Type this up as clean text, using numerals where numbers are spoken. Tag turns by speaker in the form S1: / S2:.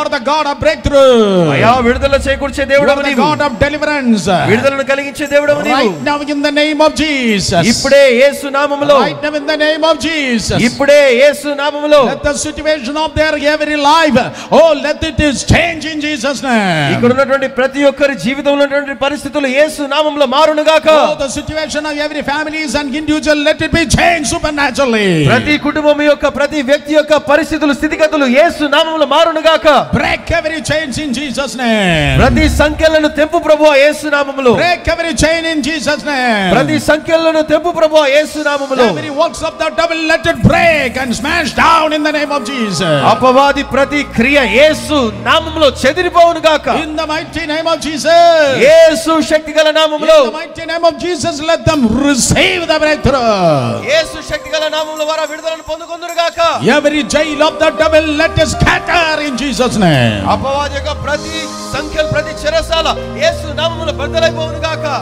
S1: are the God of breakthrough.
S2: అయ్యా విడుదల చేకూర్చే దేవుడవు నీవు.
S1: God of deliverance.
S2: విడుదలను కలిగించే దేవుడవు నీవు.
S1: Right now in the name of Jesus.
S2: ఇప్పుడే యేసు నామములో.
S1: Right now in the name of Jesus.
S2: ఇప్పుడే యేసు నామములో.
S1: Let the situation of their every life, oh, let it is change in Jesus name.
S2: ఇక్కడ ఉన్నటువంటి ప్రతి ఒక్కరి జీవితంలో ఉన్నటువంటి పరిస్థితులు యేసు నామములో మారును గాక.
S1: Oh, the situation of every family and individual, let it be changed supernaturally.
S2: ప్రతి కుటుంబం యొక్క ప్రతి వ్యక్తి యొక్క పరిస్థితులు స్థితిగతులు యేసు నామములో మారును గాక.
S1: Break every chains in Jesus name.
S2: ప్రతి సంఖ్యలను తెంపు ప్రభువా యేసు నామములో.
S1: Break every chain in Jesus name.
S2: ప్రతి సంఖ్యలను తెంపు ప్రభువా యేసు నామములో.
S1: Every works of the devil, let it break and smash down in the name of Jesus.
S2: అపవాది ప్రతి క్రియ యేసు నామములో చెదిరిపోవును గాక.
S1: In the mighty name of Jesus.
S2: యేసు శక్తిగల నామములో.
S1: In the mighty name of Jesus, let them receive the breakthrough.
S2: యేసు శక్తిగల నామములో వారు విడుదలను పొందుకొందురు గాక.
S1: Every jail of the devil, let it scatter in Jesus name.
S2: అపవాది యొక్క ప్రతి సంఖ్యలు ప్రతి చెరసాల యేసు నామములో బద్దలైపోవును గాక.